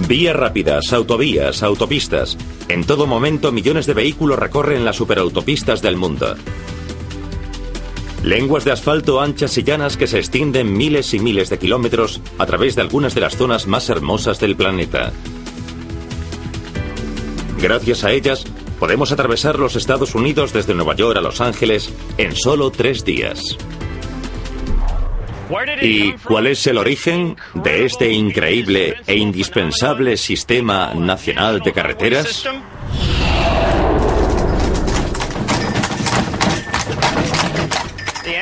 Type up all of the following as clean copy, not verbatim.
Vías rápidas, autovías, autopistas. En todo momento millones de vehículos recorren las superautopistas del mundo. Lenguas de asfalto anchas y llanas que se extienden miles y miles de kilómetros a través de algunas de las zonas más hermosas del planeta. Gracias a ellas, podemos atravesar los Estados Unidos desde Nueva York a Los Ángeles en solo 3 días. ¿Y cuál es el origen de este increíble e indispensable sistema nacional de carreteras?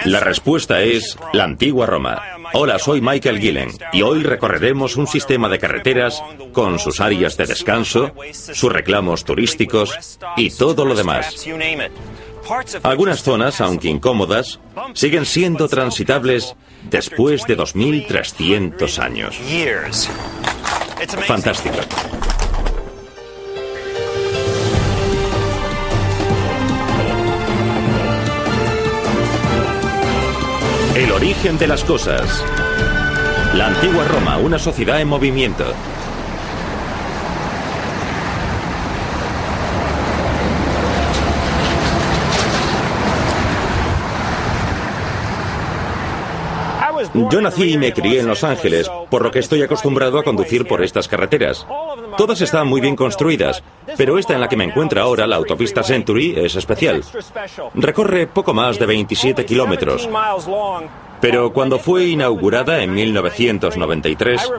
La respuesta es la antigua Roma. Hola, soy Michael Gillen y hoy recorreremos un sistema de carreteras con sus áreas de descanso, sus reclamos turísticos y todo lo demás. Algunas zonas, aunque incómodas, siguen siendo transitables después de 2300 años. Fantástico. El origen de las cosas. La antigua Roma, una sociedad en movimiento. Yo nací y me crié en Los Ángeles, por lo que estoy acostumbrado a conducir por estas carreteras. Todas están muy bien construidas, pero esta en la que me encuentro ahora, la autopista Century, es especial. Recorre poco más de 27 kilómetros. Pero cuando fue inaugurada en 1993,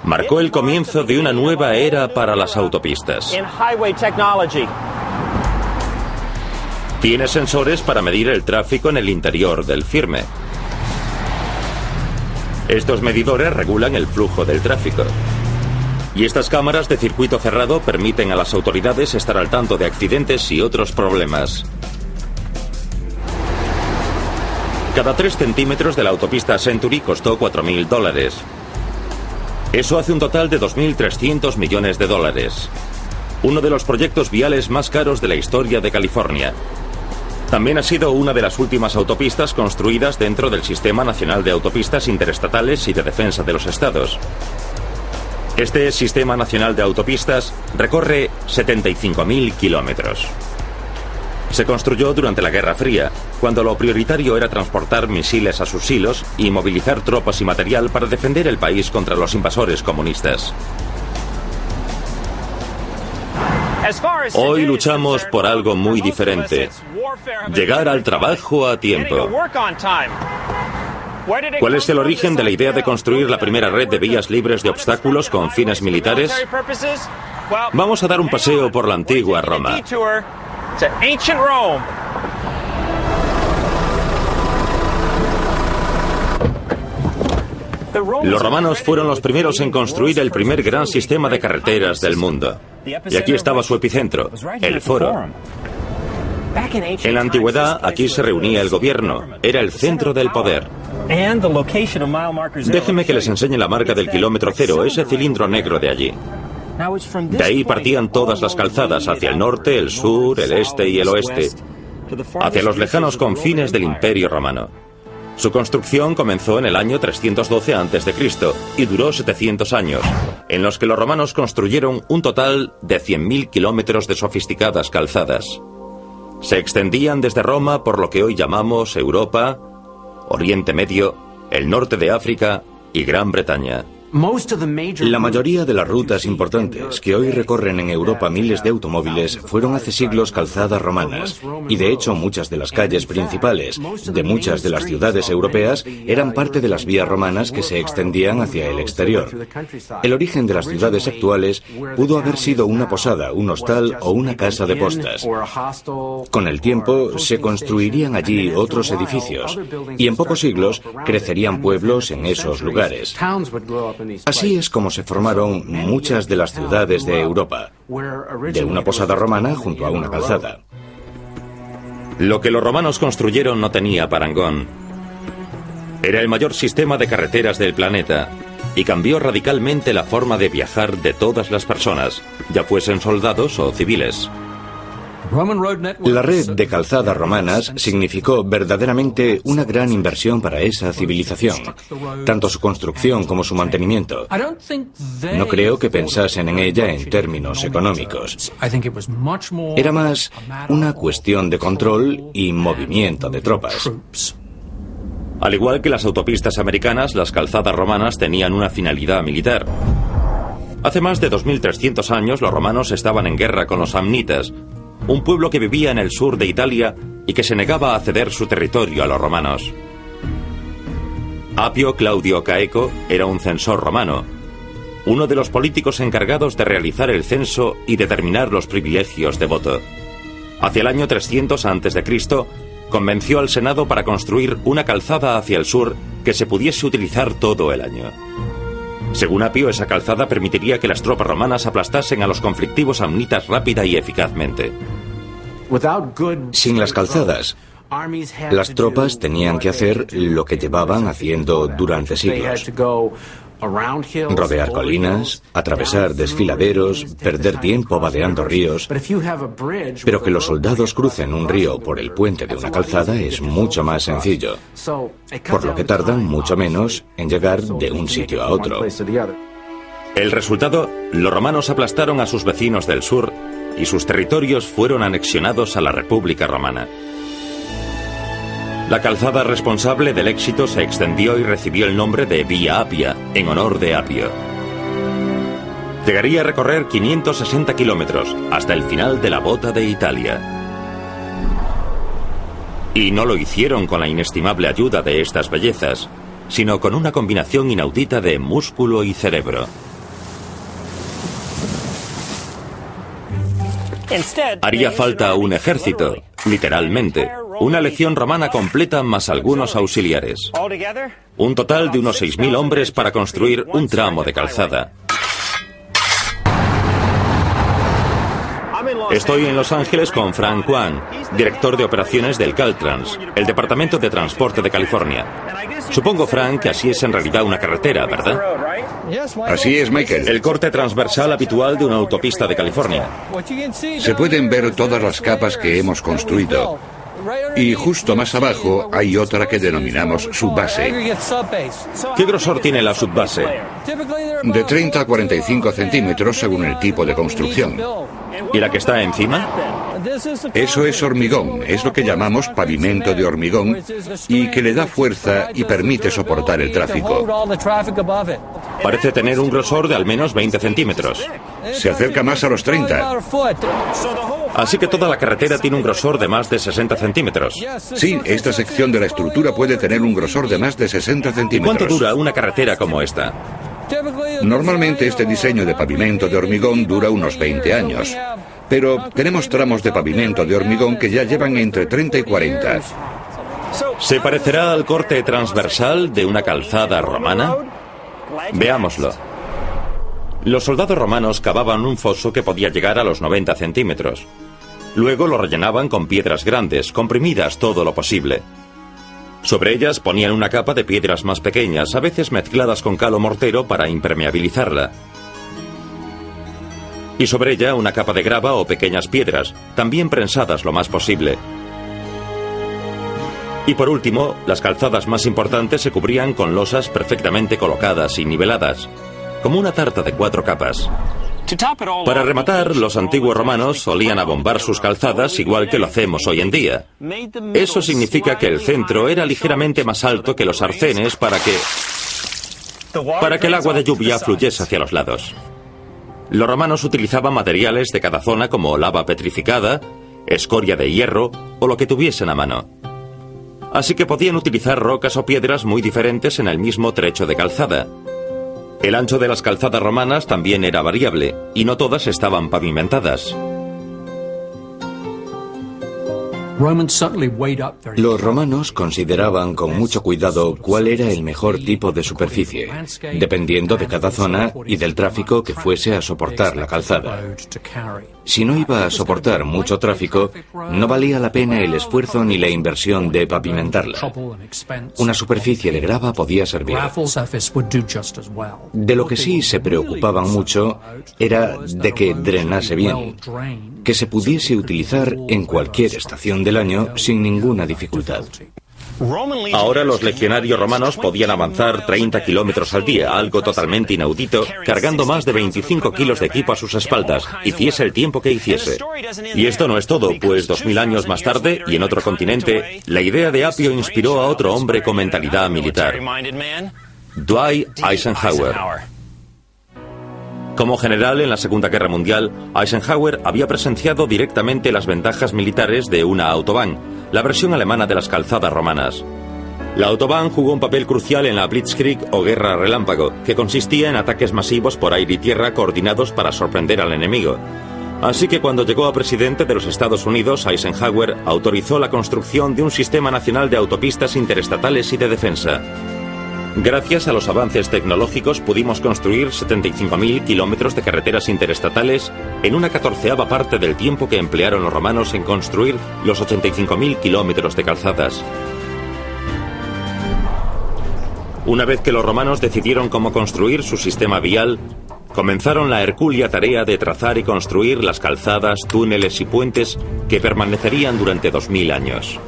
marcó el comienzo de una nueva era para las autopistas. Tiene sensores para medir el tráfico en el interior del firme. Estos medidores regulan el flujo del tráfico. Y estas cámaras de circuito cerrado permiten a las autoridades estar al tanto de accidentes y otros problemas. Cada 3 centímetros de la autopista Century costó $4.000. Eso hace un total de 2.300 millones de dólares. Uno de los proyectos viales más caros de la historia de California. También ha sido una de las últimas autopistas construidas dentro del Sistema Nacional de Autopistas Interestatales y de Defensa de los Estados. Este Sistema Nacional de Autopistas recorre 75.000 kilómetros. Se construyó durante la Guerra Fría, cuando lo prioritario era transportar misiles a sus silos y movilizar tropas y material para defender el país contra los invasores comunistas. Hoy luchamos por algo muy diferente: llegar al trabajo a tiempo. ¿Cuál es el origen de la idea de construir la primera red de vías libres de obstáculos con fines militares? Vamos a dar un paseo por la antigua Roma. Los romanos fueron los primeros en construir el primer gran sistema de carreteras del mundo. Y aquí estaba su epicentro, el Foro. En la antigüedad, aquí se reunía el gobierno, era el centro del poder. Déjenme que les enseñe la marca del kilómetro cero, ese cilindro negro de allí. De ahí partían todas las calzadas hacia el norte, el sur, el este y el oeste, hacia los lejanos confines del Imperio Romano. Su construcción comenzó en el año 312 a.C. y duró 700 años, en los que los romanos construyeron un total de 100.000 kilómetros de sofisticadas calzadas. Se extendían desde Roma por lo que hoy llamamos Europa, Oriente Medio, el norte de África y Gran Bretaña. La mayoría de las rutas importantes que hoy recorren en Europa miles de automóviles fueron hace siglos calzadas romanas, y de hecho muchas de las calles principales de muchas de las ciudades europeas eran parte de las vías romanas que se extendían hacia el exterior. El origen de las ciudades actuales pudo haber sido una posada, un hostal o una casa de postas. Con el tiempo se construirían allí otros edificios, y en pocos siglos crecerían pueblos en esos lugares. Así es como se formaron muchas de las ciudades de Europa, de una posada romana junto a una calzada. Lo que los romanos construyeron no tenía parangón. Era el mayor sistema de carreteras del planeta y cambió radicalmente la forma de viajar de todas las personas, ya fuesen soldados o civiles. La red de calzadas romanas significó verdaderamente una gran inversión para esa civilización, tanto su construcción como su mantenimiento. No creo que pensasen en ella en términos económicos. Era más una cuestión de control y movimiento de tropas. Al igual que las autopistas americanas, las calzadas romanas tenían una finalidad militar. Hace más de 2300 años los romanos estaban en guerra con los samnitas, un pueblo que vivía en el sur de Italia y que se negaba a ceder su territorio a los romanos. Apio Claudio Caeco era un censor romano, uno de los políticos encargados de realizar el censo y determinar los privilegios de voto. Hacia el año 300 a.C., convenció al Senado para construir una calzada hacia el sur que se pudiese utilizar todo el año. Según Apio, esa calzada permitiría que las tropas romanas aplastasen a los conflictivos samnitas rápida y eficazmente. Sin las calzadas, las tropas tenían que hacer lo que llevaban haciendo durante siglos: rodear colinas, atravesar desfiladeros, perder tiempo vadeando ríos. Pero que los soldados crucen un río por el puente de una calzada es mucho más sencillo, por lo que tardan mucho menos en llegar de un sitio a otro. El resultado, los romanos aplastaron a sus vecinos del sur y sus territorios fueron anexionados a la República Romana. La calzada responsable del éxito se extendió y recibió el nombre de Vía Appia, en honor de Apio. Llegaría a recorrer 560 kilómetros hasta el final de la bota de Italia. Y no lo hicieron con la inestimable ayuda de estas bellezas, sino con una combinación inaudita de músculo y cerebro. Haría falta un ejército, literalmente, una legión romana completa más algunos auxiliares. Un total de unos 6.000 hombres para construir un tramo de calzada. Estoy en Los Ángeles con Frank Wang, director de operaciones del Caltrans, el departamento de transporte de California. Supongo, Frank, que así es en realidad una carretera, ¿verdad? Así es, Michael. El corte transversal habitual de una autopista de California. Se pueden ver todas las capas que hemos construido. Y justo más abajo hay otra que denominamos subbase. ¿Qué grosor tiene la subbase? De 30 a 45 centímetros según el tipo de construcción. ¿Y la que está encima? Eso es hormigón, es lo que llamamos pavimento de hormigón y que le da fuerza y permite soportar el tráfico. Parece tener un grosor de al menos 20 centímetros. Se acerca más a los 30. Así que toda la carretera tiene un grosor de más de 60 centímetros. Sí, esta sección de la estructura puede tener un grosor de más de 60 centímetros. ¿Cuánto dura una carretera como esta? Normalmente este diseño de pavimento de hormigón dura unos 20 años. Pero tenemos tramos de pavimento de hormigón que ya llevan entre 30 y 40. ¿Se parecerá al corte transversal de una calzada romana? Veámoslo. Los soldados romanos cavaban un foso que podía llegar a los 90 centímetros. Luego lo rellenaban con piedras grandes, comprimidas todo lo posible. Sobre ellas ponían una capa de piedras más pequeñas, a veces mezcladas con cal o mortero para impermeabilizarla. Y sobre ella una capa de grava o pequeñas piedras, también prensadas lo más posible. Y por último, las calzadas más importantes se cubrían con losas perfectamente colocadas y niveladas, como una tarta de 4 capas. Para rematar, los antiguos romanos solían abombar sus calzadas igual que lo hacemos hoy en día. Eso significa que el centro era ligeramente más alto que los arcenes para que el agua de lluvia fluyese hacia los lados. Los romanos utilizaban materiales de cada zona como lava petrificada, escoria de hierro o lo que tuviesen a mano. Así que podían utilizar rocas o piedras muy diferentes en el mismo trecho de calzada. El ancho de las calzadas romanas también era variable, y no todas estaban pavimentadas. Los romanos consideraban con mucho cuidado cuál era el mejor tipo de superficie, dependiendo de cada zona y del tráfico que fuese a soportar la calzada. Si no iba a soportar mucho tráfico, no valía la pena el esfuerzo ni la inversión de pavimentarla. Una superficie de grava podía servir. De lo que sí se preocupaban mucho era de que drenase bien. que se pudiese utilizar en cualquier estación del año sin ninguna dificultad. Ahora los legionarios romanos podían avanzar 30 kilómetros al día, algo totalmente inaudito, cargando más de 25 kilos de equipo a sus espaldas, hiciese el tiempo que hiciese. Y esto no es todo, pues 2000 años más tarde, y en otro continente, la idea de Apio inspiró a otro hombre con mentalidad militar, Dwight Eisenhower. Como general en la Segunda Guerra Mundial, Eisenhower había presenciado directamente las ventajas militares de una Autobahn, la versión alemana de las calzadas romanas. La Autobahn jugó un papel crucial en la Blitzkrieg o Guerra Relámpago, que consistía en ataques masivos por aire y tierra coordinados para sorprender al enemigo. Así que cuando llegó a presidente de los Estados Unidos, Eisenhower autorizó la construcción de un sistema nacional de autopistas interestatales y de defensa. Gracias a los avances tecnológicos pudimos construir 75.000 kilómetros de carreteras interestatales en una 14ª parte del tiempo que emplearon los romanos en construir los 85.000 kilómetros de calzadas. Una vez que los romanos decidieron cómo construir su sistema vial, comenzaron la hercúlea tarea de trazar y construir las calzadas, túneles y puentes que permanecerían durante 2000 años.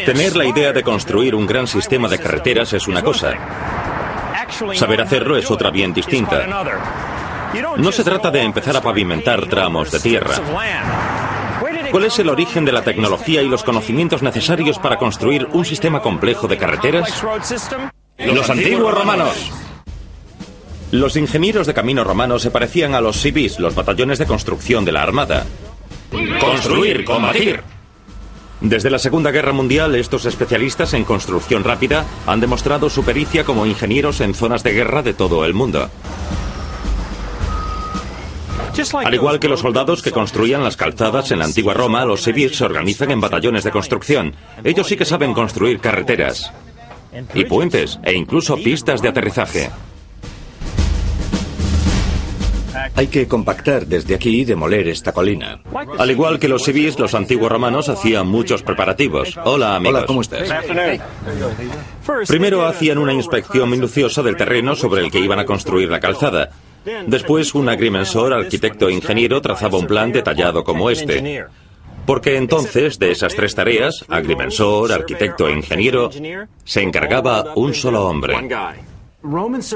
Tener la idea de construir un gran sistema de carreteras es una cosa. Saber hacerlo es otra bien distinta. No se trata de empezar a pavimentar tramos de tierra. ¿Cuál es el origen de la tecnología y los conocimientos necesarios para construir un sistema complejo de carreteras? ¡Los antiguos romanos! Los ingenieros de camino romanos se parecían a los civis, los batallones de construcción de la armada. ¡Construir, combatir! Desde la Segunda Guerra Mundial, estos especialistas en construcción rápida han demostrado su pericia como ingenieros en zonas de guerra de todo el mundo. Al igual que los soldados que construían las calzadas en la antigua Roma, los civiles se organizan en batallones de construcción. Ellos sí que saben construir carreteras y puentes e incluso pistas de aterrizaje. Hay que compactar desde aquí y demoler esta colina. Al igual que los civiles, los antiguos romanos hacían muchos preparativos. Hola, amigos. Hola, ¿cómo estás? Primero hacían una inspección minuciosa del terreno sobre el que iban a construir la calzada. Después, un agrimensor, arquitecto e ingeniero trazaba un plan detallado como este. Porque entonces, de esas tres tareas, agrimensor, arquitecto e ingeniero, se encargaba un solo hombre.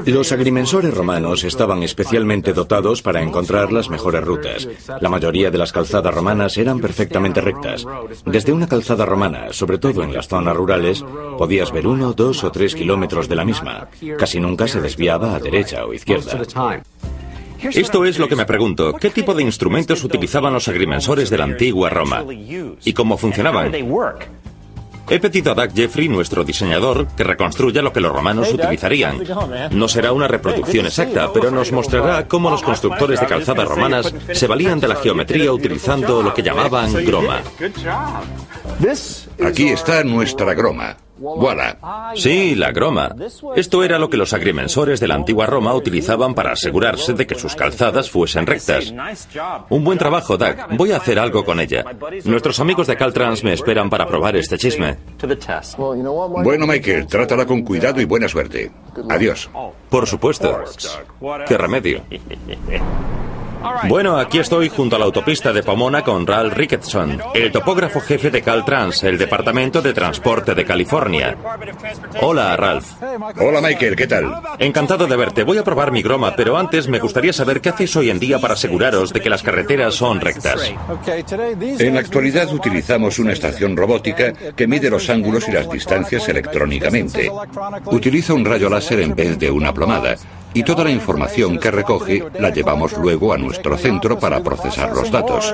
Los agrimensores romanos estaban especialmente dotados para encontrar las mejores rutas. La mayoría de las calzadas romanas eran perfectamente rectas. Desde una calzada romana, sobre todo en las zonas rurales, podías ver 1, 2 o 3 kilómetros de la misma. Casi nunca se desviaba a derecha o izquierda. Esto es lo que me pregunto. ¿Qué tipo de instrumentos utilizaban los agrimensores de la antigua Roma? ¿Y cómo funcionaban? He pedido a Doug Jeffrey, nuestro diseñador, que reconstruya lo que los romanos utilizarían. No será una reproducción exacta, pero nos mostrará cómo los constructores de calzadas romanas se valían de la geometría utilizando lo que llamaban groma. Aquí está nuestra groma. ¡Voilà! Sí, la groma. Esto era lo que los agrimensores de la antigua Roma utilizaban para asegurarse de que sus calzadas fuesen rectas. Un buen trabajo, Doug. Voy a hacer algo con ella. Nuestros amigos de Caltrans me esperan para probar este chisme. Bueno, Michael, trátala con cuidado y buena suerte. Adiós. Por supuesto. ¿Qué remedio? Bueno, aquí estoy junto a la autopista de Pomona con Ralph Ricketson, el topógrafo jefe de Caltrans, el Departamento de Transporte de California. Hola, Ralph. Hola, Michael, ¿qué tal? Encantado de verte. Voy a probar mi groma, pero antes me gustaría saber qué hacéis hoy en día para aseguraros de que las carreteras son rectas. En la actualidad utilizamos una estación robótica que mide los ángulos y las distancias electrónicamente. Utiliza un rayo láser en vez de una plomada. Y toda la información que recoge la llevamos luego a nuestro centro para procesar los datos.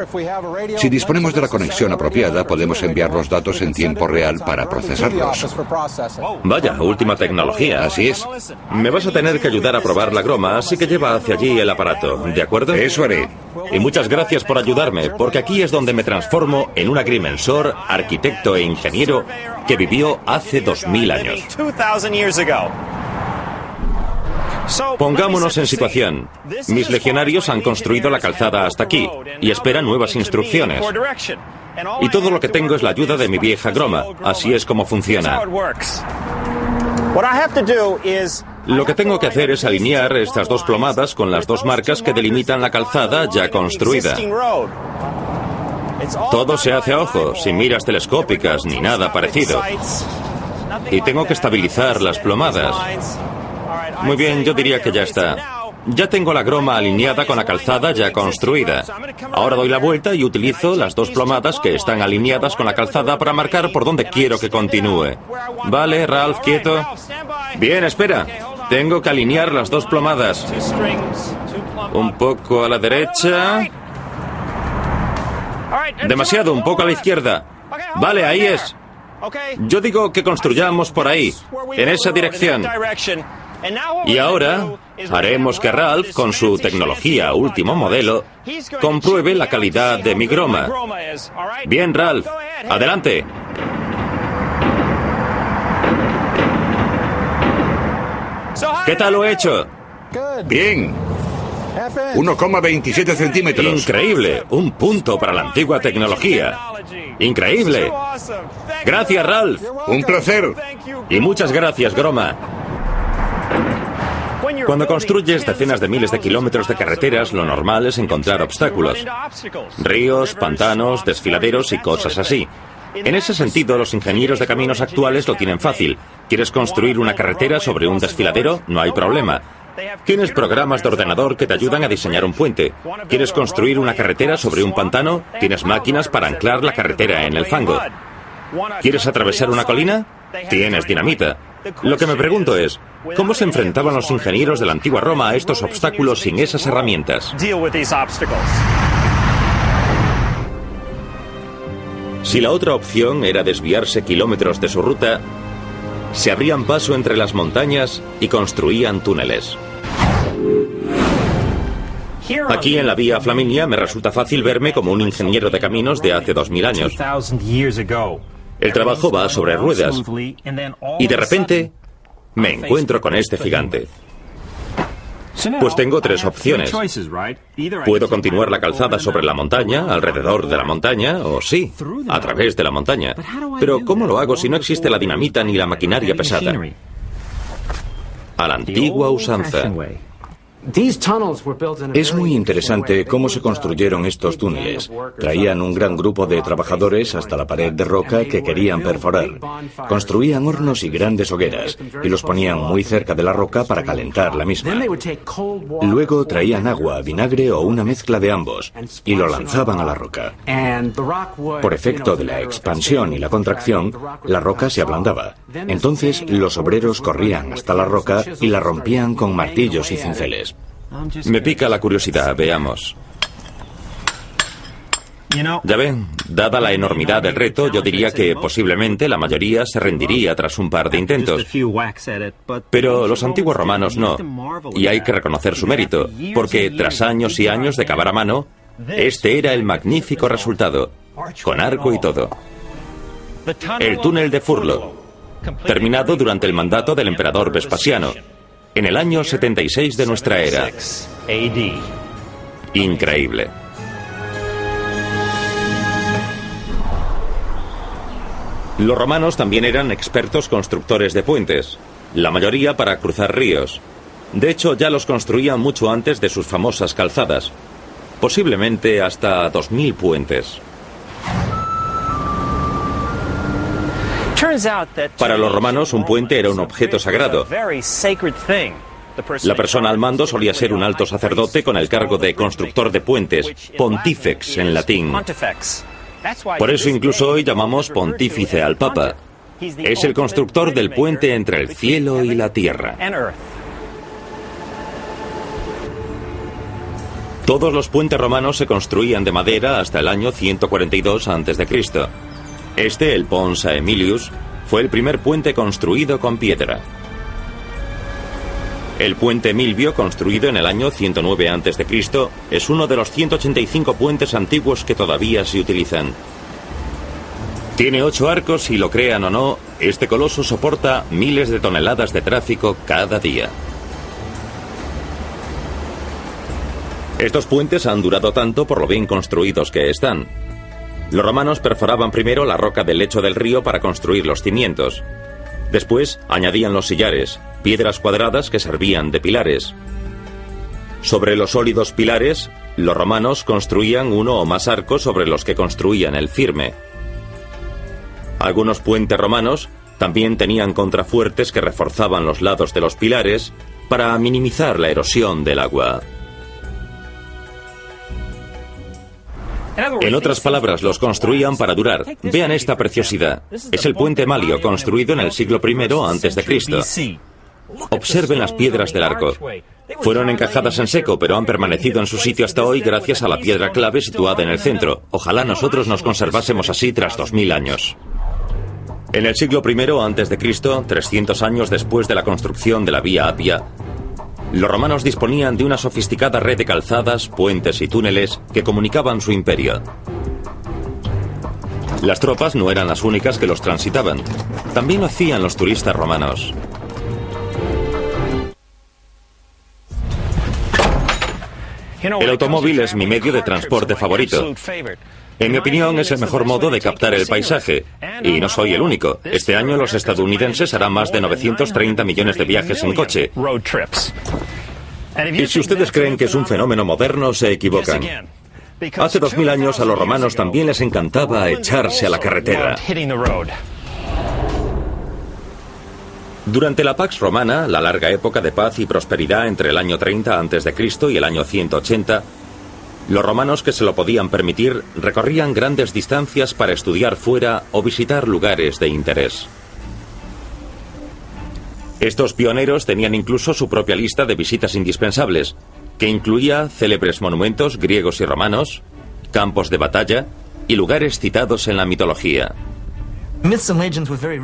Si disponemos de la conexión apropiada, podemos enviar los datos en tiempo real para procesarlos. Vaya, última tecnología. Así es. Me vas a tener que ayudar a probar la groma, así que lleva hacia allí el aparato, ¿de acuerdo? Eso haré. Y muchas gracias por ayudarme, porque aquí es donde me transformo en un agrimensor, arquitecto e ingeniero que vivió hace 2000 años. Pongámonos en situación. Mis legionarios han construido la calzada hasta aquí y esperan nuevas instrucciones. Y todo lo que tengo es la ayuda de mi vieja groma. Así es como funciona. Lo que tengo que hacer es alinear estas dos plomadas con las dos marcas que delimitan la calzada ya construida. Todo se hace a ojo, sin miras telescópicas ni nada parecido. Y tengo que estabilizar las plomadas. Muy bien, yo diría que ya está. Ya tengo la groma alineada con la calzada ya construida. Ahora doy la vuelta y utilizo las dos plomadas que están alineadas con la calzada para marcar por dónde quiero que continúe. Vale, Ralph, quieto. Bien, espera. Tengo que alinear las dos plomadas. Un poco a la derecha. Demasiado, un poco a la izquierda. Vale, ahí es. Yo digo que construyamos por ahí, en esa dirección. Y ahora haremos que Ralph, con su tecnología último modelo, compruebe la calidad de mi groma. Bien, Ralph, adelante. ¿Qué tal lo he hecho? Bien. 1,27 centímetros. Increíble, un punto para la antigua tecnología. Increíble. Gracias, Ralph. Un placer. Y muchas gracias, groma. Cuando construyes decenas de miles de kilómetros de carreteras, lo normal es encontrar obstáculos. Ríos, pantanos, desfiladeros y cosas así. En ese sentido, los ingenieros de caminos actuales lo tienen fácil. ¿Quieres construir una carretera sobre un desfiladero? No hay problema. Tienes programas de ordenador que te ayudan a diseñar un puente. ¿Quieres construir una carretera sobre un pantano? Tienes máquinas para anclar la carretera en el fango. ¿Quieres atravesar una colina? Tienes dinamita. Lo que me pregunto es, ¿cómo se enfrentaban los ingenieros de la antigua Roma a estos obstáculos sin esas herramientas? Si la otra opción era desviarse kilómetros de su ruta, se abrían paso entre las montañas y construían túneles. Aquí en la Vía Flaminia me resulta fácil verme como un ingeniero de caminos de hace 2000 años. El trabajo va sobre ruedas y de repente me encuentro con este gigante. Pues tengo tres opciones. Puedo continuar la calzada sobre la montaña, alrededor de la montaña, o sí, a través de la montaña. Pero ¿cómo lo hago si no existe la dinamita ni la maquinaria pesada? A la antigua usanza. Es muy interesante cómo se construyeron estos túneles. Traían un gran grupo de trabajadores hasta la pared de roca que querían perforar. Construían hornos y grandes hogueras y los ponían muy cerca de la roca para calentar la misma. Luego traían agua, vinagre o una mezcla de ambos y lo lanzaban a la roca. Por efecto de la expansión y la contracción, la roca se ablandaba. Entonces los obreros corrían hasta la roca y la rompían con martillos y cinceles. Me pica la curiosidad, veamos. Ya ven, dada la enormidad del reto, yo diría que posiblemente la mayoría se rendiría tras un par de intentos. Pero los antiguos romanos no, y hay que reconocer su mérito, porque tras años y años de cavar a mano, este era el magnífico resultado, con arco y todo. El túnel de Furlo, terminado durante el mandato del emperador Vespasiano, en el año 76 de nuestra era. Increíble. Los romanos también eran expertos constructores de puentes, la mayoría para cruzar ríos. De hecho, ya los construían mucho antes de sus famosas calzadas, posiblemente hasta 2000 puentes. Para los romanos, un puente era un objeto sagrado. La persona al mando solía ser un alto sacerdote con el cargo de constructor de puentes, pontifex en latín. Por eso incluso hoy llamamos pontífice al Papa. Es el constructor del puente entre el cielo y la tierra. Todos los puentes romanos se construían de madera hasta el año 142 a.C. Este, el Pons Aemilius, fue el primer puente construido con piedra. El puente Milvio, construido en el año 109 a.C., es uno de los 185 puentes antiguos que todavía se utilizan. Tiene 8 arcos y, lo crean o no, este coloso soporta miles de toneladas de tráfico cada día. Estos puentes han durado tanto por lo bien construidos que están. Los romanos perforaban primero la roca del lecho del río para construir los cimientos. Después añadían los sillares, piedras cuadradas que servían de pilares. Sobre los sólidos pilares, los romanos construían uno o más arcos sobre los que construían el firme. Algunos puentes romanos también tenían contrafuertes que reforzaban los lados de los pilares para minimizar la erosión del agua. En otras palabras, los construían para durar. Vean esta preciosidad. Es el puente Malio, construido en el siglo I a.C. Observen las piedras del arco. Fueron encajadas en seco, pero han permanecido en su sitio hasta hoy gracias a la piedra clave situada en el centro. Ojalá nosotros nos conservásemos así tras 2000 años. En el siglo I a.C., 300 años después de la construcción de la Vía Apia, los romanos disponían de una sofisticada red de calzadas, puentes y túneles que comunicaban su imperio. Las tropas no eran las únicas que los transitaban. También lo hacían los turistas romanos. El automóvil es mi medio de transporte favorito. En mi opinión, es el mejor modo de captar el paisaje. Y no soy el único. Este año los estadounidenses harán más de 930 millones de viajes en coche. Y si ustedes creen que es un fenómeno moderno, se equivocan. Hace 2000 años a los romanos también les encantaba echarse a la carretera. Durante la Pax Romana, la larga época de paz y prosperidad entre el año 30 a.C. y el año 180, los romanos que se lo podían permitir recorrían grandes distancias para estudiar fuera o visitar lugares de interés. Estos pioneros tenían incluso su propia lista de visitas indispensables, que incluía célebres monumentos griegos y romanos, campos de batalla y lugares citados en la mitología.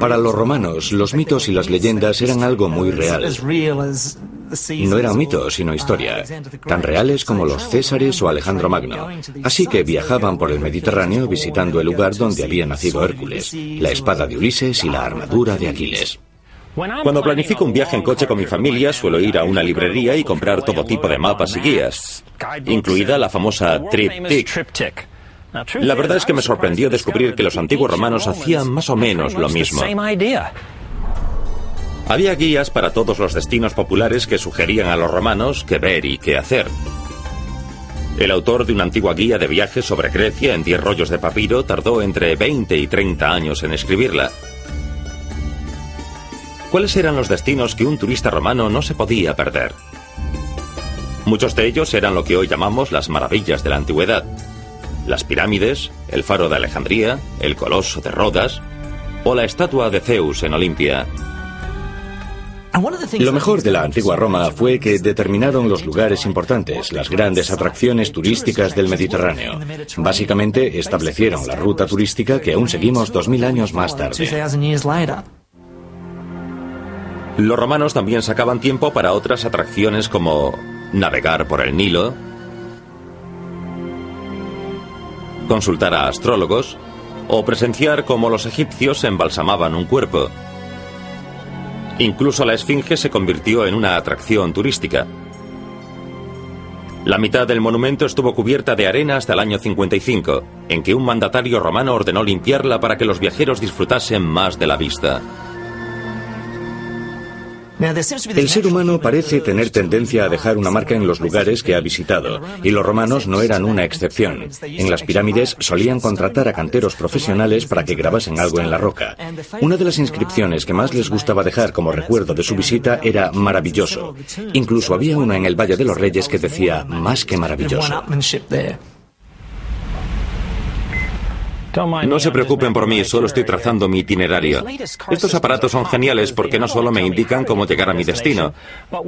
Para los romanos, los mitos y las leyendas eran algo muy real. No eran mitos, sino historia, tan reales como los Césares o Alejandro Magno. Así que viajaban por el Mediterráneo visitando el lugar donde había nacido Hércules, la espada de Ulises y la armadura de Aquiles. Cuando planifico un viaje en coche con mi familia, suelo ir a una librería y comprar todo tipo de mapas y guías, incluida la famosa TripTik. La verdad es que me sorprendió descubrir que los antiguos romanos hacían más o menos lo mismo. Había guías para todos los destinos populares que sugerían a los romanos qué ver y qué hacer. El autor de una antigua guía de viajes sobre Grecia en 10 rollos de papiro tardó entre 20 y 30 años en escribirla. ¿Cuáles eran los destinos que un turista romano no se podía perder? Muchos de ellos eran lo que hoy llamamos las maravillas de la antigüedad. Las pirámides, el faro de Alejandría, el coloso de Rodas o la estatua de Zeus en Olimpia. Lo mejor de la antigua Roma fue que determinaron los lugares importantes, las grandes atracciones turísticas del Mediterráneo. Básicamente establecieron la ruta turística que aún seguimos 2000 años más tarde. Los romanos también sacaban tiempo para otras atracciones como navegar por el Nilo, consultar a astrólogos o presenciar cómo los egipcios embalsamaban un cuerpo. Incluso la Esfinge se convirtió en una atracción turística. La mitad del monumento estuvo cubierta de arena hasta el año 55, en que un mandatario romano ordenó limpiarla para que los viajeros disfrutasen más de la vista. El ser humano parece tener tendencia a dejar una marca en los lugares que ha visitado, y los romanos no eran una excepción. En las pirámides solían contratar a canteros profesionales para que grabasen algo en la roca. Una de las inscripciones que más les gustaba dejar como recuerdo de su visita era maravilloso. Incluso había una en el Valle de los Reyes que decía más que maravilloso. No se preocupen por mí, solo estoy trazando mi itinerario. Estos aparatos son geniales porque no solo me indican cómo llegar a mi destino,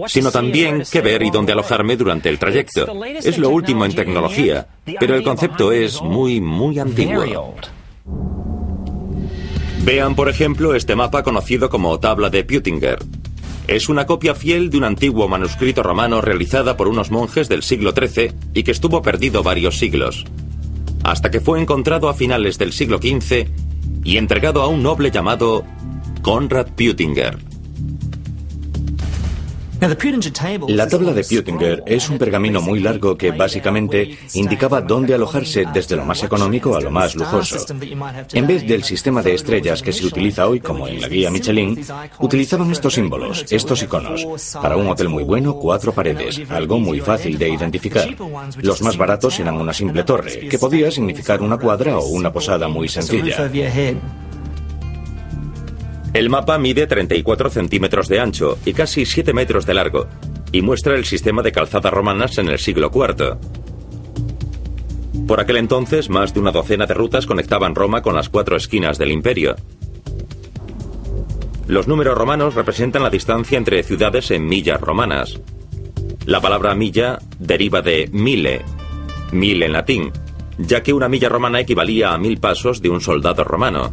sino también qué ver y dónde alojarme durante el trayecto. Es lo último en tecnología, pero el concepto es muy antiguo. Vean, por ejemplo, este mapa conocido como Tabla de Peutinger. Es una copia fiel de un antiguo manuscrito romano realizada por unos monjes del siglo XIII y que estuvo perdido varios siglos, hasta que fue encontrado a finales del siglo XV y entregado a un noble llamado Conrad Peutinger. La tabla de Peutinger es un pergamino muy largo que básicamente indicaba dónde alojarse desde lo más económico a lo más lujoso. En vez del sistema de estrellas que se utiliza hoy, como en la guía Michelin, utilizaban estos símbolos, estos iconos. Para un hotel muy bueno, 4 paredes, algo muy fácil de identificar. Los más baratos eran una simple torre, que podía significar una cuadra o una posada muy sencilla. El mapa mide 34 centímetros de ancho y casi 7 metros de largo, y muestra el sistema de calzadas romanas en el siglo IV. Por aquel entonces, más de una docena de rutas conectaban Roma con las 4 esquinas del imperio. Los números romanos representan la distancia entre ciudades en millas romanas. La palabra milla deriva de mille, 1000 en latín, ya que una milla romana equivalía a 1000 pasos de un soldado romano.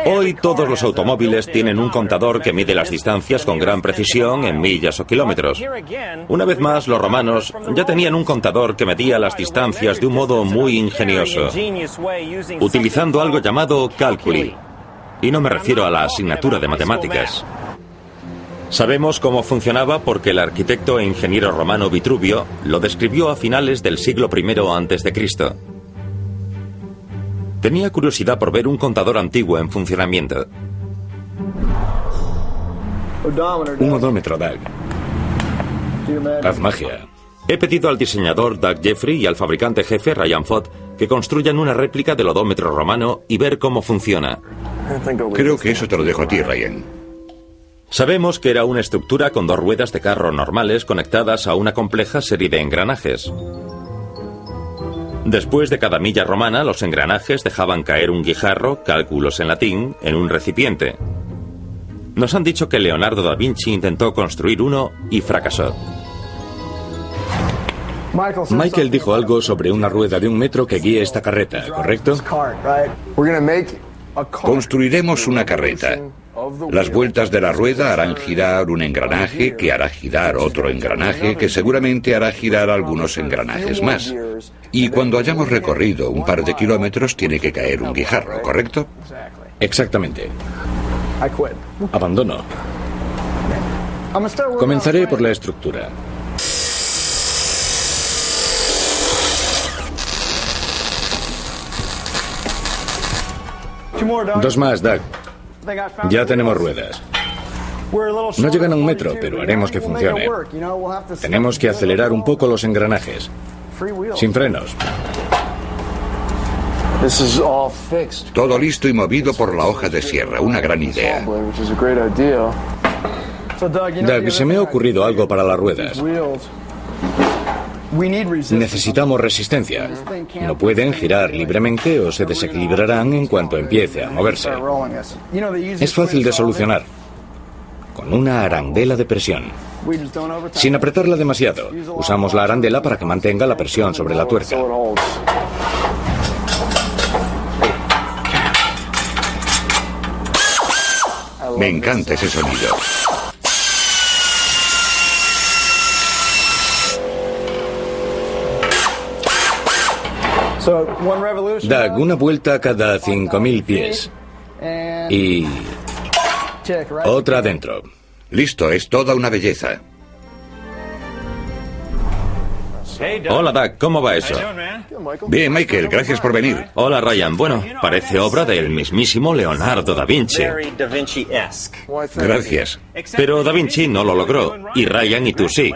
Hoy todos los automóviles tienen un contador que mide las distancias con gran precisión en millas o kilómetros. Una vez más, los romanos ya tenían un contador que medía las distancias de un modo muy ingenioso, utilizando algo llamado cálculi. Y no me refiero a la asignatura de matemáticas. Sabemos cómo funcionaba porque el arquitecto e ingeniero romano Vitruvio lo describió a finales del siglo I a.C. Tenía curiosidad por ver un contador antiguo en funcionamiento. Un odómetro, Doug. Haz magia. He pedido al diseñador Doug Jeffrey y al fabricante jefe Ryan Fott que construyan una réplica del odómetro romano y ver cómo funciona. Creo que eso te lo dejo a ti, Ryan. Sabemos que era una estructura con 2 ruedas de carro normales conectadas a una compleja serie de engranajes. Después de cada milla romana, los engranajes dejaban caer un guijarro, cálculos en latín, en un recipiente. Nos han dicho que Leonardo da Vinci intentó construir uno y fracasó. Michael dijo algo sobre una rueda de 1 metro que guíe esta carreta, ¿correcto? Construiremos una carreta. Las vueltas de la rueda harán girar un engranaje, que hará girar otro engranaje, que seguramente hará girar algunos engranajes más. Y cuando hayamos recorrido un par de kilómetros, tiene que caer un guijarro, ¿correcto? Exactamente. Abandono. Comenzaré por la estructura. Dos más, Doug. Ya tenemos ruedas. No llegan a 1 metro, pero haremos que funcione. Tenemos que acelerar un poco los engranajes. Sin frenos. Todo listo y movido por la hoja de sierra. Una gran idea. Doug, se me ha ocurrido algo para las ruedas. Necesitamos resistencia. No pueden girar libremente o se desequilibrarán en cuanto empiece a moverse. Es fácil de solucionar. Con una arandela de presión. Sin apretarla demasiado. Usamos la arandela para que mantenga la presión sobre la tuerca. Me encanta ese sonido. Doug, una vuelta cada 5.000 pies. Y otra adentro. Listo, es toda una belleza. Hola, Doug, ¿cómo va eso? Bien, Michael, gracias por venir. Hola, Ryan. Bueno, parece obra del mismísimo Leonardo da Vinci. Gracias. Pero da Vinci no lo logró, y Ryan y tú sí.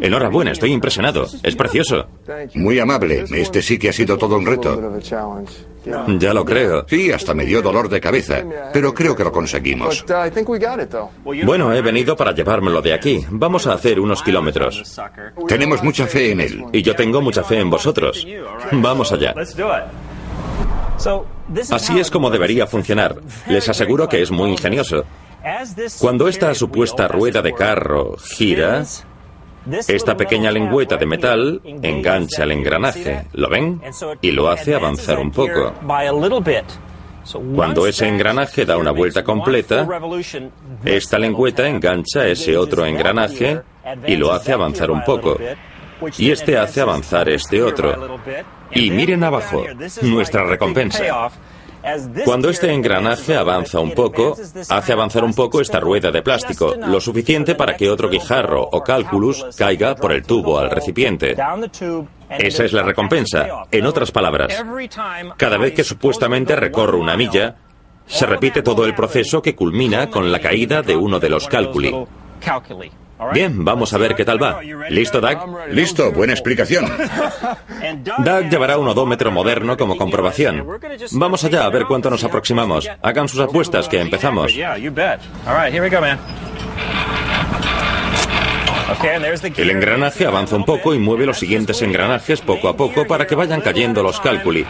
Enhorabuena, estoy impresionado. Es precioso. Muy amable. Este sí que ha sido todo un reto. Ya lo creo. Sí, hasta me dio dolor de cabeza, pero creo que lo conseguimos. Bueno, he venido para llevármelo de aquí. Vamos a hacer unos kilómetros. Tenemos mucha fe en él. Y yo tengo mucha fe en vosotros. Vamos allá. Así es como debería funcionar. Les aseguro que es muy ingenioso. Cuando esta supuesta rueda de carro gira, esta pequeña lengüeta de metal engancha el engranaje, ¿lo ven? Y lo hace avanzar un poco. Cuando ese engranaje da una vuelta completa, esta lengüeta engancha ese otro engranaje y lo hace avanzar un poco. Y este hace avanzar este otro. Y miren abajo, nuestra recompensa. Cuando este engranaje avanza un poco, hace avanzar un poco esta rueda de plástico, lo suficiente para que otro guijarro o cálculus caiga por el tubo al recipiente. Esa es la recompensa. En otras palabras, cada vez que supuestamente recorro una milla, se repite todo el proceso que culmina con la caída de uno de los cálculi. Bien, vamos a ver qué tal va. ¿Listo, Doug? Listo, buena explicación. Doug llevará un odómetro moderno como comprobación. Vamos allá a ver cuánto nos aproximamos. Hagan sus apuestas, que empezamos. El engranaje avanza un poco y mueve los siguientes engranajes poco a poco para que vayan cayendo los cálculi.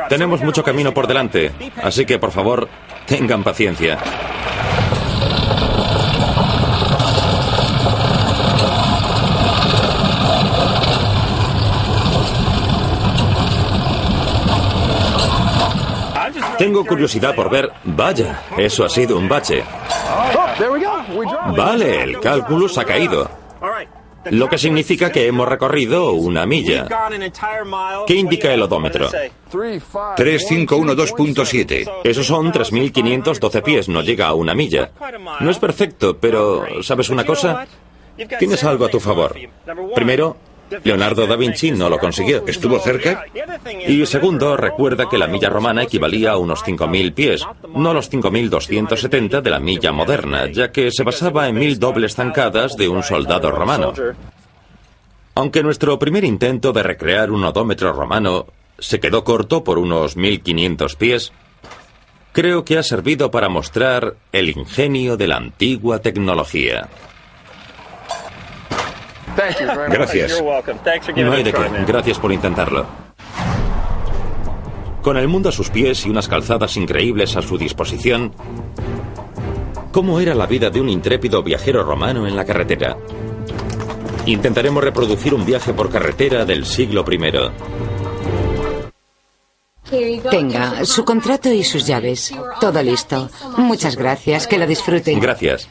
Tenemos mucho camino por delante, así que por favor, tengan paciencia. Tengo curiosidad por ver... Vaya, eso ha sido un bache. Vale, el cálculus ha caído. Lo que significa que hemos recorrido una milla. ¿Qué indica el odómetro? 3512.7. Esos son 3.512 pies, no llega a una milla. No es perfecto, pero ¿sabes una cosa? Tienes algo a tu favor. Primero, Leonardo da Vinci no lo consiguió. ¿Estuvo cerca? Y segundo, recuerda que la milla romana equivalía a unos 5.000 pies, no los 5.270 de la milla moderna, ya que se basaba en 1.000 dobles zancadas de un soldado romano. Aunque nuestro primer intento de recrear un odómetro romano se quedó corto por unos 1.500 pies, creo que ha servido para mostrar el ingenio de la antigua tecnología. Gracias. No hay de qué. Gracias por intentarlo. Con el mundo a sus pies y unas calzadas increíbles a su disposición, ¿cómo era la vida de un intrépido viajero romano en la carretera? Intentaremos reproducir un viaje por carretera del siglo I. Tenga su contrato y sus llaves. Todo listo. Muchas gracias. Que lo disfruten. Gracias.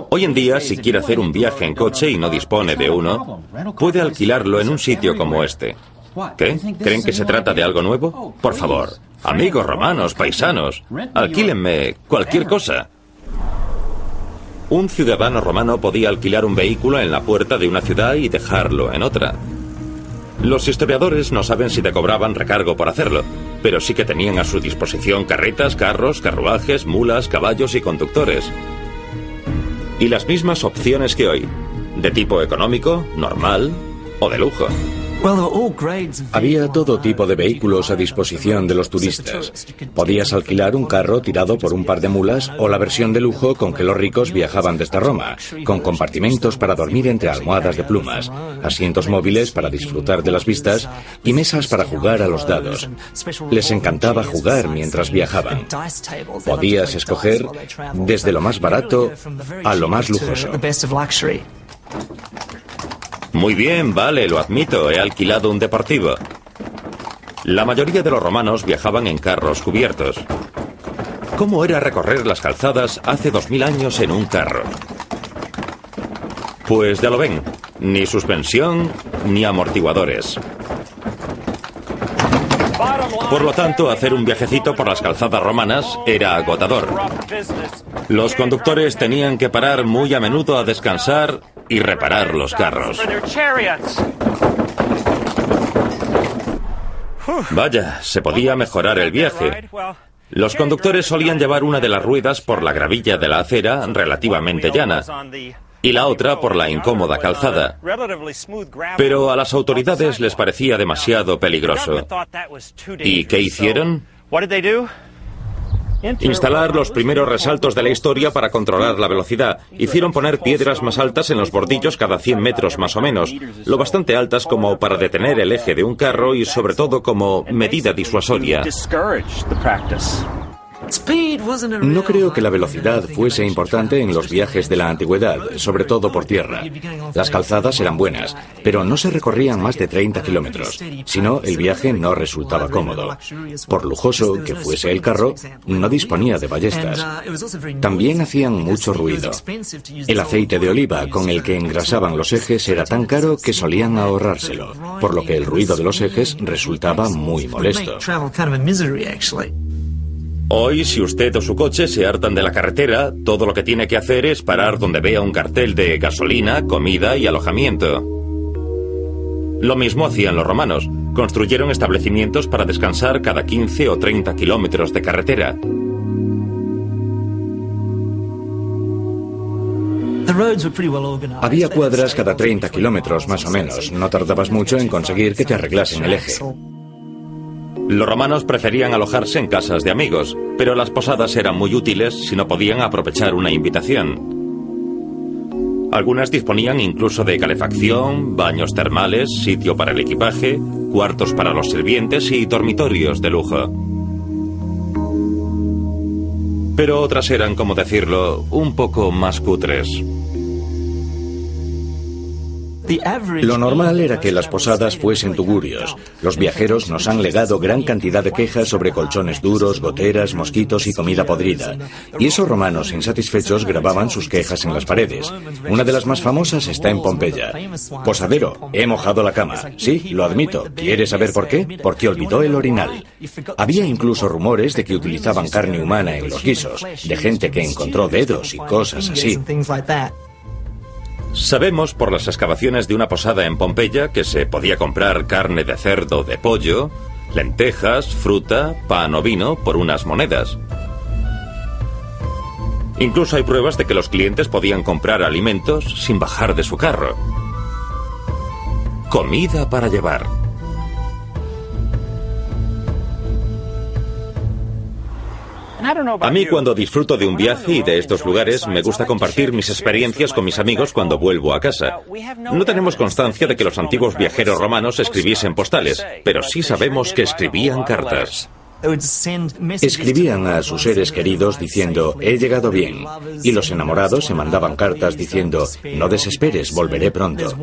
Hoy en día, si quiere hacer un viaje en coche y no dispone de uno, puede alquilarlo en un sitio como este. ¿Qué? ¿Creen que se trata de algo nuevo? Por favor, amigos romanos, paisanos, alquílenme cualquier cosa. Un ciudadano romano podía alquilar un vehículo en la puerta de una ciudad y dejarlo en otra. Los historiadores no saben si te cobraban recargo por hacerlo, pero sí que tenían a su disposición carretas, carros, carruajes, mulas, caballos y conductores. Y las mismas opciones que hoy, de tipo económico, normal o de lujo. Había todo tipo de vehículos a disposición de los turistas. Podías alquilar un carro tirado por un par de mulas o la versión de lujo con que los ricos viajaban desde Roma, con compartimentos para dormir entre almohadas de plumas, asientos móviles para disfrutar de las vistas y mesas para jugar a los dados. Les encantaba jugar mientras viajaban. Podías escoger desde lo más barato a lo más lujoso. Muy bien, vale, lo admito, he alquilado un deportivo. La mayoría de los romanos viajaban en carros cubiertos. ¿Cómo era recorrer las calzadas hace 2000 años en un carro? Pues ya lo ven, ni suspensión ni amortiguadores. Por lo tanto, hacer un viajecito por las calzadas romanas era agotador. Los conductores tenían que parar muy a menudo a descansar y reparar los carros. Vaya, se podía mejorar el viaje. Los conductores solían llevar una de las ruedas por la gravilla de la acera relativamente llana y la otra por la incómoda calzada. Pero a las autoridades les parecía demasiado peligroso. ¿Y qué hicieron? Instalar los primeros resaltos de la historia para controlar la velocidad. Hicieron poner piedras más altas en los bordillos cada 100 metros más o menos, lo bastante altas como para detener el eje de un carro y sobre todo como medida disuasoria. No creo que la velocidad fuese importante en los viajes de la antigüedad, sobre todo por tierra. Las calzadas eran buenas, pero no se recorrían más de 30 kilómetros. Si no, el viaje no resultaba cómodo. Por lujoso que fuese el carro, no disponía de ballestas. También hacían mucho ruido. El aceite de oliva con el que engrasaban los ejes era tan caro que solían ahorrárselo, por lo que el ruido de los ejes resultaba muy molesto. Hoy, si usted o su coche se hartan de la carretera, todo lo que tiene que hacer es parar donde vea un cartel de gasolina, comida y alojamiento. Lo mismo hacían los romanos. Construyeron establecimientos para descansar cada 15 o 30 kilómetros de carretera. Había cuadras cada 30 kilómetros, más o menos. No tardabas mucho en conseguir que te arreglasen el eje. Los romanos preferían alojarse en casas de amigos, pero las posadas eran muy útiles si no podían aprovechar una invitación. Algunas disponían incluso de calefacción, baños termales, sitio para el equipaje, cuartos para los sirvientes y dormitorios de lujo. Pero otras eran, como decirlo, un poco más cutres. Lo normal era que las posadas fuesen tugurios. Los viajeros nos han legado gran cantidad de quejas sobre colchones duros, goteras, mosquitos y comida podrida. Y esos romanos insatisfechos grababan sus quejas en las paredes. Una de las más famosas está en Pompeya. Posadero, he mojado la cama. Sí, lo admito. ¿Quieres saber por qué? Porque olvidó el orinal. Había incluso rumores de que utilizaban carne humana en los guisos, de gente que encontró dedos y cosas así. Sabemos por las excavaciones de una posada en Pompeya que se podía comprar carne de cerdo, de pollo, lentejas, fruta, pan o vino por unas monedas. Incluso hay pruebas de que los clientes podían comprar alimentos sin bajar de su carro. Comida para llevar. A mí, cuando disfruto de un viaje y de estos lugares, me gusta compartir mis experiencias con mis amigos cuando vuelvo a casa. No tenemos constancia de que los antiguos viajeros romanos escribiesen postales, pero sí sabemos que escribían cartas. Escribían a sus seres queridos diciendo, he llegado bien. Y los enamorados se mandaban cartas diciendo, no desesperes, volveré pronto.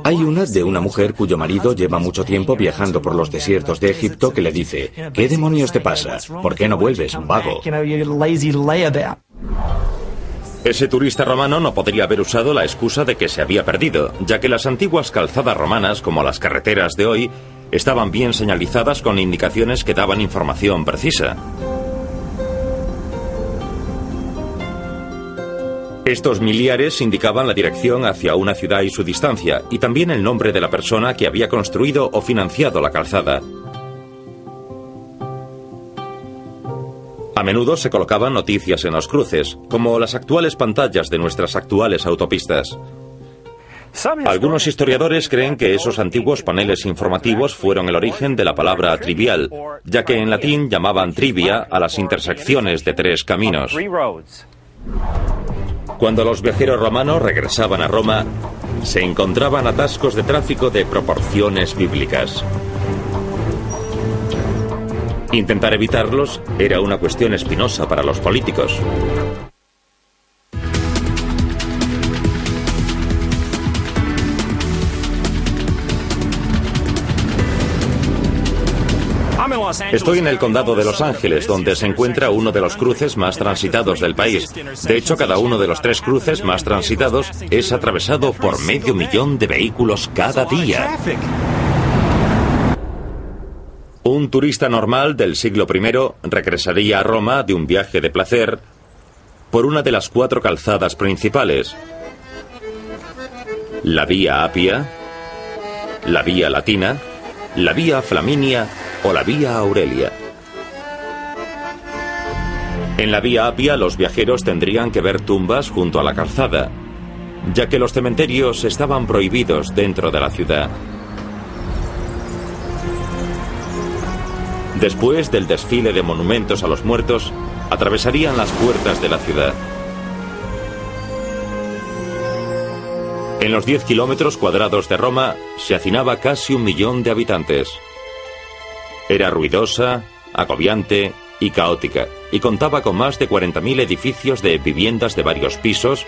Hay una de una mujer cuyo marido lleva mucho tiempo viajando por los desiertos de Egipto que le dice, ¿qué demonios te pasa? ¿Por qué no vuelves, vago? Ese turista romano no podría haber usado la excusa de que se había perdido, ya que las antiguas calzadas romanas, como las carreteras de hoy, estaban bien señalizadas con indicaciones que daban información precisa. Estos miliares indicaban la dirección hacia una ciudad y su distancia, y también el nombre de la persona que había construido o financiado la calzada. A menudo se colocaban noticias en los cruces, como las actuales pantallas de nuestras actuales autopistas. Algunos historiadores creen que esos antiguos paneles informativos fueron el origen de la palabra trivial, ya que en latín llamaban trivia a las intersecciones de tres caminos. Cuando los viajeros romanos regresaban a Roma, se encontraban atascos de tráfico de proporciones bíblicas. Intentar evitarlos era una cuestión espinosa para los políticos. Estoy en el condado de Los Ángeles, donde se encuentra uno de los cruces más transitados del país. De hecho, cada uno de los 3 cruces más transitados es atravesado por 500.000 de vehículos cada día. Un turista normal del siglo I regresaría a Roma de un viaje de placer por una de las 4 calzadas principales: la Vía Apia, la Vía Latina, la Vía Flaminia o la Vía Aurelia. En la Vía Apia los viajeros tendrían que ver tumbas junto a la calzada, ya que los cementerios estaban prohibidos dentro de la ciudad. Después del desfile de monumentos a los muertos, atravesarían las puertas de la ciudad. En los 10 kilómetros cuadrados de Roma se hacinaba casi 1 millón de habitantes. Era ruidosa, agobiante y caótica, y contaba con más de 40.000 edificios de viviendas de varios pisos,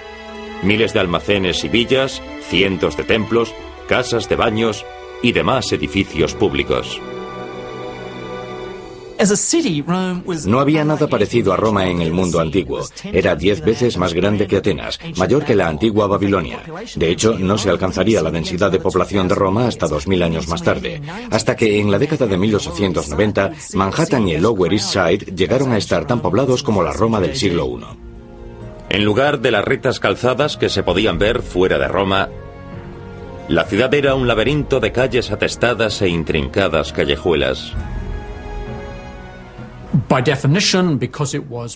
miles de almacenes y villas, cientos de templos, casas de baños y demás edificios públicos. No había nada parecido a Roma en el mundo antiguo. Era 10 veces más grande que Atenas, mayor que la antigua Babilonia. De hecho, no se alcanzaría la densidad de población de Roma hasta 2000 años más tarde, hasta que en la década de 1890, Manhattan y el Lower East Side llegaron a estar tan poblados como la Roma del siglo I. En lugar de las rectas calzadas que se podían ver fuera de Roma, la ciudad era un laberinto de calles atestadas e intrincadas callejuelas.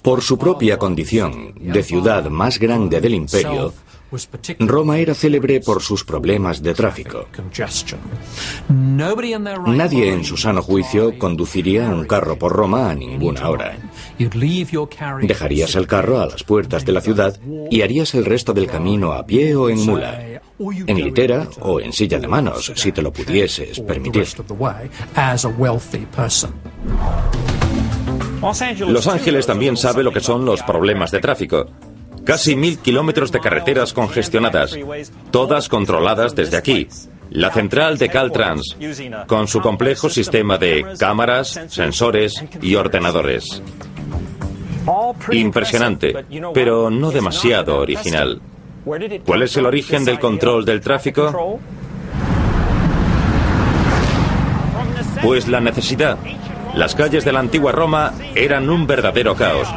Por su propia condición de ciudad más grande del imperio, Roma era célebre por sus problemas de tráfico. Nadie en su sano juicio conduciría un carro por Roma a ninguna hora. Dejarías el carro a las puertas de la ciudad y harías el resto del camino a pie o en mula, en litera o en silla de manos, si te lo pudieses permitir. Los Ángeles también sabe lo que son los problemas de tráfico. Casi 1000 kilómetros de carreteras congestionadas, todas controladas desde aquí. La central de Caltrans, con su complejo sistema de cámaras, sensores y ordenadores. Impresionante, pero no demasiado original. ¿Cuál es el origen del control del tráfico? Pues la necesidad. Las calles de la antigua Roma eran un verdadero caos,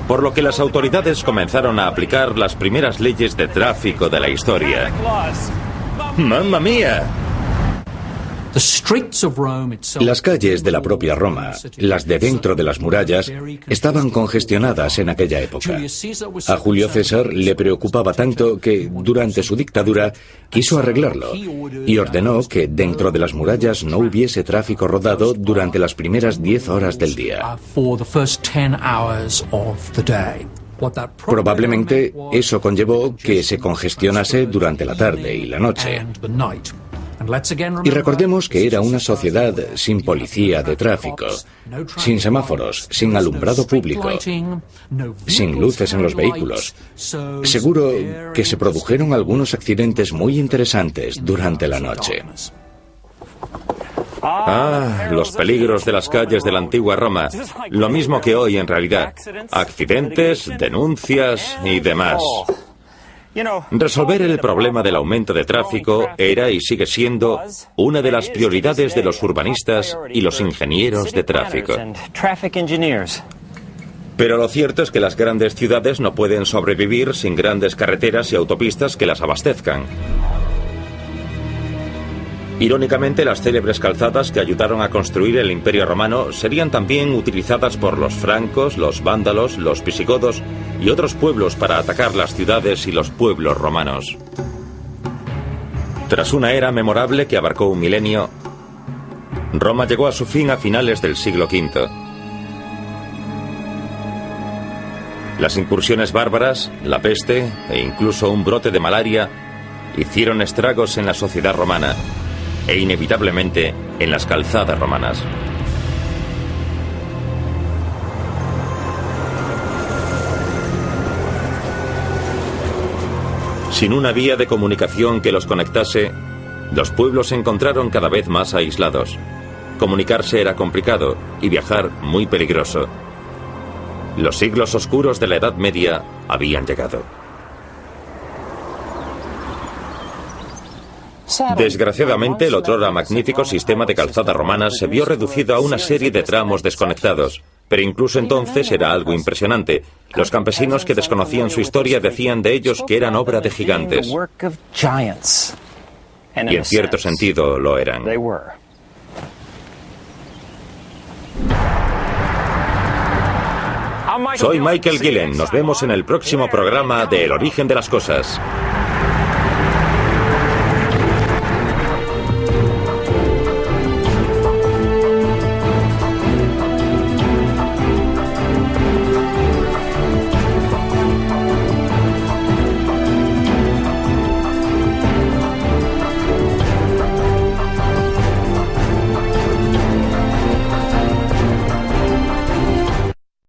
por lo que las autoridades comenzaron a aplicar las primeras leyes de tráfico de la historia. ¡Mamma mía! Las calles de la propia Roma, las de dentro de las murallas, estaban congestionadas en aquella época. A Julio César le preocupaba tanto que, durante su dictadura, quiso arreglarlo y ordenó que dentro de las murallas no hubiese tráfico rodado durante las primeras 10 horas del día. Probablemente eso conllevó que se congestionase durante la tarde y la noche. Y recordemos que era una sociedad sin policía de tráfico, sin semáforos, sin alumbrado público, sin luces en los vehículos. Seguro que se produjeron algunos accidentes muy interesantes durante la noche. Los peligros de las calles de la antigua Roma. Lo mismo que hoy en realidad. Accidentes, denuncias y demás. Resolver el problema del aumento de tráfico era y sigue siendo una de las prioridades de los urbanistas y los ingenieros de tráfico. Pero lo cierto es que las grandes ciudades no pueden sobrevivir sin grandes carreteras y autopistas que las abastezcan. Irónicamente, las célebres calzadas que ayudaron a construir el Imperio Romano serían también utilizadas por los francos, los vándalos, los visigodos y otros pueblos para atacar las ciudades y los pueblos romanos. Tras una era memorable que abarcó un milenio, Roma llegó a su fin a finales del siglo V. Las incursiones bárbaras, la peste e incluso un brote de malaria hicieron estragos en la sociedad romana e inevitablemente en las calzadas romanas. Sin una vía de comunicación que los conectase, los pueblos se encontraron cada vez más aislados. Comunicarse era complicado y viajar muy peligroso. Los siglos oscuros de la Edad Media habían llegado. Desgraciadamente, el otrora magnífico sistema de calzada romana se vio reducido a una serie de tramos desconectados. Pero incluso entonces era algo impresionante. Los campesinos que desconocían su historia decían de ellos que eran obra de gigantes. Y en cierto sentido lo eran. Soy Michael Gillen. Nos vemos en el próximo programa de El origen de las cosas.